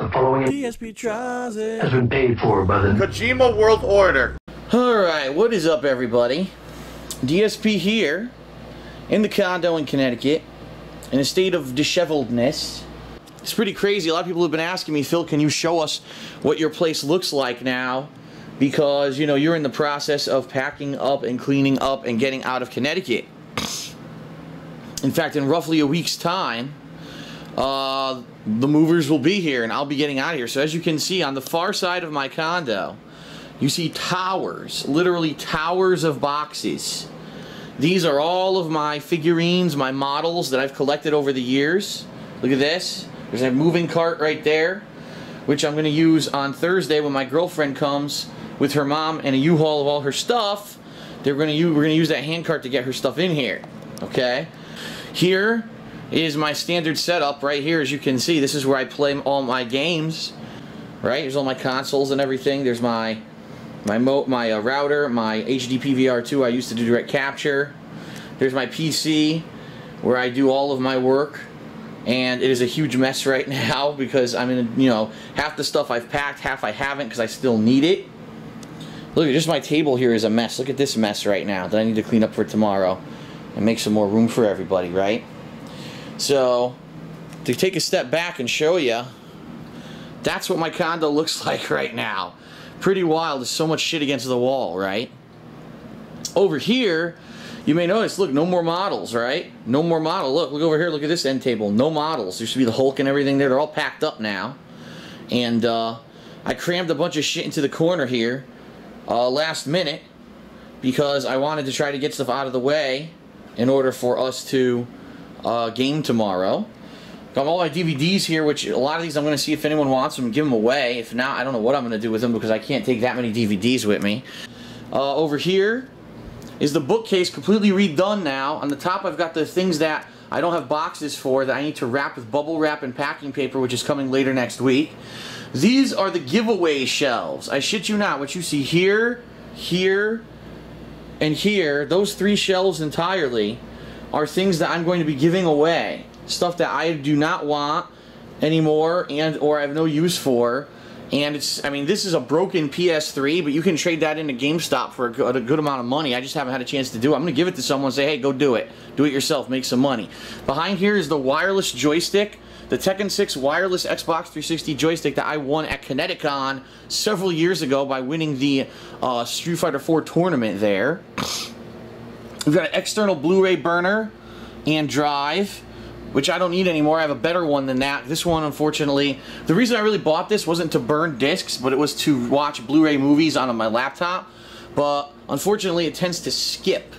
The following DSP tries it. has been paid for by the Kojima World Order. Alright, what is up, everybody? DSP here in the condo in Connecticut in a state of disheveledness. It's pretty crazy. A lot of people have been asking me, Phil, can you show us what your place looks like now? Because, you know, you're in the process of packing up and cleaning up and getting out of Connecticut. In fact, in roughly a week's time, the movers will be here and I'll be getting out of here. So as you can see, on the far side of my condo, you see towers, literally towers of boxes. These are all of my figurines, my models that I've collected over the years. Look at this. There's a moving cart right there, which I'm going to use on Thursday when my girlfriend comes with her mom and a U-Haul of all her stuff. We're going to use that hand cart to get her stuff in here. Okay? Here is my standard setup right here. As you can see, this is where I play all my games. Right? There's all my consoles and everything. There's my router, my HD PVR2 I used to do direct capture. There's my PC where I do all of my work, and it is a huge mess right now because I'm in, you know, half the stuff I've packed, half I haven't because I still need it. Look at just my table here is a mess. Look at this mess right now that I need to clean up for tomorrow and make some more room for everybody, right? So, to take a step back and show you, that's what my condo looks like right now. Pretty wild. There's so much shit against the wall, right? Over here, you may notice, look, no more models, right? No more model. Look over here. Look at this end table. No models. There used to be the Hulk and everything there. They're all packed up now. And I crammed a bunch of shit into the corner here last minute because I wanted to try to get stuff out of the way in order for us to game tomorrow. Got all my DVDs here, which a lot of these I'm going to see if anyone wants them and give them away. If not, I don't know what I'm going to do with them because I can't take that many DVDs with me. Over here is the bookcase completely redone now. On the top I've got the things that I don't have boxes for that I need to wrap with bubble wrap and packing paper, which is coming later next week. These are the giveaway shelves. I shit you not. What you see here, here, and here, those three shelves entirely are things that I'm going to be giving away. Stuff that I do not want anymore and or I have no use for. And it's, I mean, this is a broken PS3, but you can trade that into GameStop for a good amount of money. I just haven't had a chance to do it. I'm going to give it to someone and say, hey, go do it. Do it yourself. Make some money. Behind here is the wireless joystick, the Tekken 6 wireless Xbox 360 joystick that I won at Connecticut several years ago by winning the Street Fighter 4 tournament there. We've got an external Blu-ray burner and drive, which I don't need anymore. I have a better one than that. This one, unfortunately, the reason I really bought this wasn't to burn discs, but it was to watch Blu-ray movies on my laptop. But unfortunately, it tends to skip,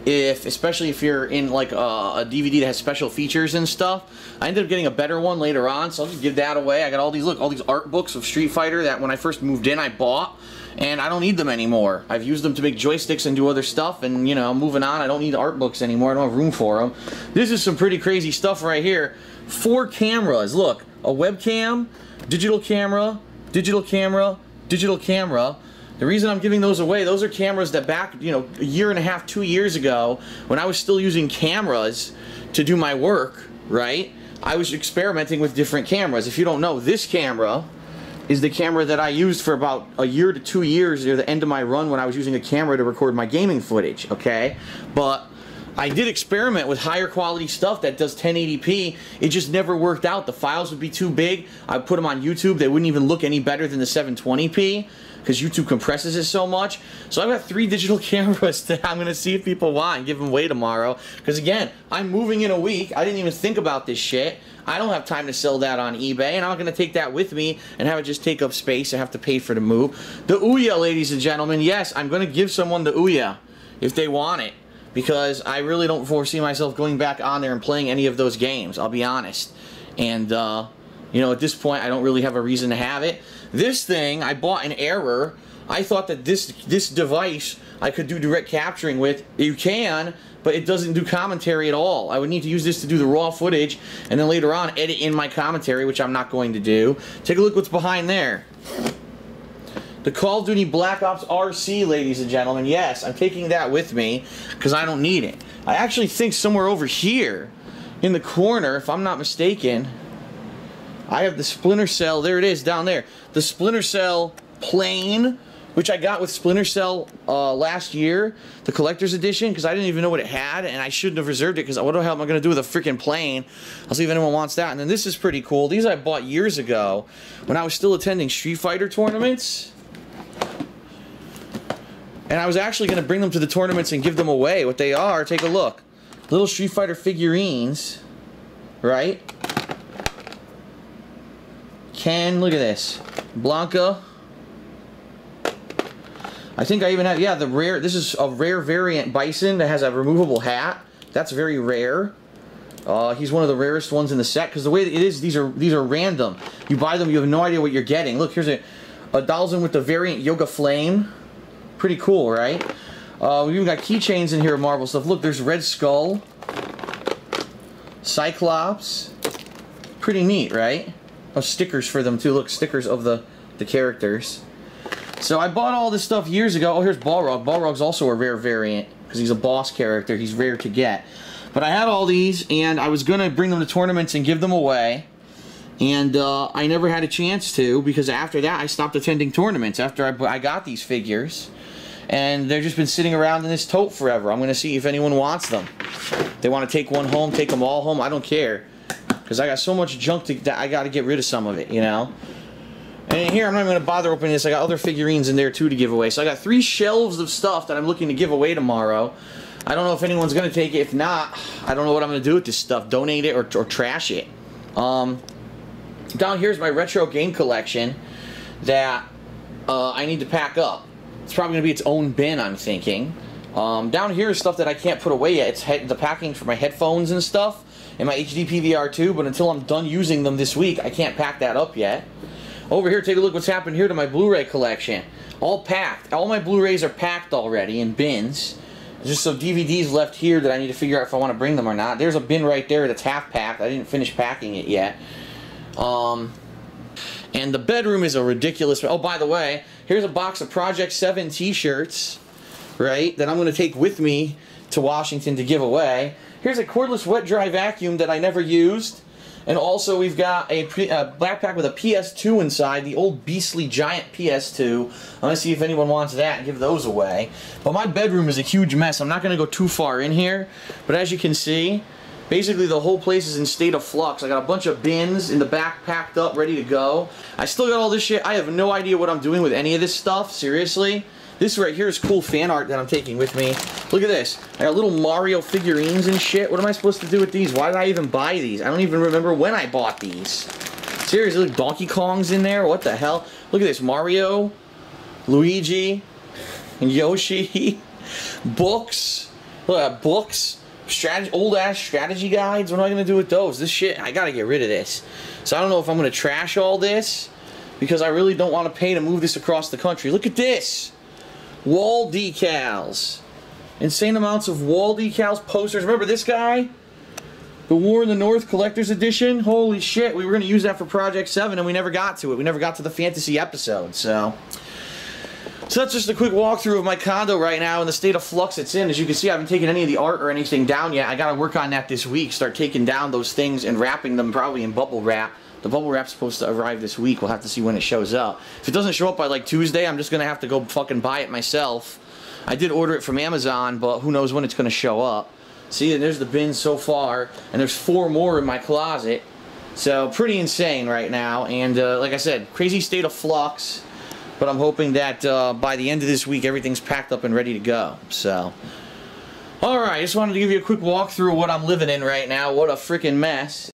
especially if you're in like a DVD that has special features and stuff. I ended up getting a better one later on, so I'll just give that away. I got all these, look, all these art books of Street Fighter that when I first moved in I bought. And I don't need them anymore. I've used them to make joysticks and do other stuff, and, you know, moving on, I don't need art books anymore. I don't have room for them. This is some pretty crazy stuff right here. 4 cameras. Look, a webcam, digital camera, digital camera, digital camera. The reason I'm giving those away, those are cameras that back, you know, a year and a half, 2 years ago, when I was still using cameras to do my work, right? I was experimenting with different cameras. If you don't know, this camera is the camera that I used for about a year to 2 years near the end of my run when I was using a camera to record my gaming footage, okay? But I did experiment with higher quality stuff that does 1080p. It just never worked out. The files would be too big. I put them on YouTube. They wouldn't even look any better than the 720p because YouTube compresses it so much. So I've got 3 digital cameras that I'm going to see if people want and give them away tomorrow. Because again, I'm moving in a week. I didn't even think about this shit. I don't have time to sell that on eBay, and I'm not going to take that with me and have it just take up space and have to pay for the move. The Ouya, ladies and gentlemen, yes, I'm going to give someone the Ouya if they want it, because I really don't foresee myself going back on there and playing any of those games, I'll be honest. And, you know, at this point, I don't really have a reason to have it. This thing, I bought in error. I thought that this device I could do direct capturing with. You can, but it doesn't do commentary at all. I would need to use this to do the raw footage and then later on edit in my commentary, which I'm not going to do. Take a look what's behind there. The Call of Duty Black Ops RC, ladies and gentlemen. Yes, I'm taking that with me because I don't need it. I actually think somewhere over here in the corner, if I'm not mistaken, I have the Splinter Cell, there it is down there. The Splinter Cell Plane, which I got with Splinter Cell last year, the collector's edition, because I didn't even know what it had, and I shouldn't have reserved it, because what the hell am I going to do with a freaking plane? I'll see if anyone wants that. And then this is pretty cool. These I bought years ago when I was still attending Street Fighter tournaments. And I was actually going to bring them to the tournaments and give them away. What they are, take a look. Little Street Fighter figurines, right? Ken, look at this. Blanca. I think I even have, yeah, the rare, this is a rare variant Bison that has a removable hat. That's very rare. He's one of the rarest ones in the set, because the way that it is, these are random. You buy them, you have no idea what you're getting. Look, here's a Dalsin with the variant Yoga Flame. Pretty cool, right? We've even got keychains in here of Marvel stuff. Look, there's Red Skull. Cyclops. Pretty neat, right? Oh, stickers for them too. Look, stickers of the characters. So I bought all this stuff years ago. Oh, here's Balrog. Balrog's also a rare variant because he's a boss character. He's rare to get. But I had all these, and I was going to bring them to tournaments and give them away. And I never had a chance to, because after that I stopped attending tournaments after I got these figures. And they've just been sitting around in this tote forever. I'm going to see if anyone wants them. They want to take one home, take them all home. I don't care. Because I got so much junk that I got to get rid of some of it, you know. And in here, I'm not even going to bother opening this. I got other figurines in there, too, to give away. So I got 3 shelves of stuff that I'm looking to give away tomorrow. I don't know if anyone's going to take it. If not, I don't know what I'm going to do with this stuff. Donate it or trash it. Down here's my retro game collection that I need to pack up. It's probably going to be its own bin, I'm thinking. Down here is stuff that I can't put away yet. It's the packing for my headphones and stuff and my HD PVR 2, but until I'm done using them this week, I can't pack that up yet. Over here, take a look what's happened here to my Blu-ray collection. All packed. All my Blu-rays are packed already in bins. There's just some DVDs left here that I need to figure out if I want to bring them or not. There's a bin right there that's half packed. I didn't finish packing it yet. And the bedroom is a ridiculous... Oh, by the way, here's a box of Project 7 t-shirts, right, that I'm going to take with me to Washington to give away. Here's a cordless wet-dry vacuum that I never used. And also we've got a backpack with a PS2 inside, the old beastly giant PS2. I'm going to see if anyone wants that and give those away. But my bedroom is a huge mess. I'm not going to go too far in here. But as you can see, basically the whole place is in state of flux. I got a bunch of bins in the back packed up, ready to go. I still got all this shit. I have no idea what I'm doing with any of this stuff, seriously. This right here is cool fan art that I'm taking with me. Look at this. I got little Mario figurines and shit. What am I supposed to do with these? Why did I even buy these? I don't even remember when I bought these. Seriously, look, Donkey Kong's in there. What the hell? Look at this. Mario, Luigi, and Yoshi. Books. Look at that. Books. Old-ass strategy guides. What am I going to do with those? This shit, I got to get rid of this. So I don't know if I'm going to trash all this, because I really don't want to pay to move this across the country. Look at this. Wall decals. Insane amounts of wall decals, posters. Remember this guy? The War in the North Collector's Edition? Holy shit, we were going to use that for Project 7 and we never got to it. We never got to the fantasy episode, so that's just a quick walkthrough of my condo right now and the state of flux it's in. As you can see, I haven't taken any of the art or anything down yet. I got to work on that this week. Start taking down those things and wrapping them probably in bubble wrap. The bubble wrap's supposed to arrive this week. We'll have to see when it shows up. If it doesn't show up by like Tuesday, I'm just going to have to go fucking buy it myself. I did order it from Amazon, but who knows when it's going to show up. See, there's the bin so far, and there's 4 more in my closet. So, pretty insane right now. And like I said, crazy state of flux. But I'm hoping that by the end of this week, everything's packed up and ready to go. So, alright, just wanted to give you a quick walkthrough of what I'm living in right now. What a freaking mess.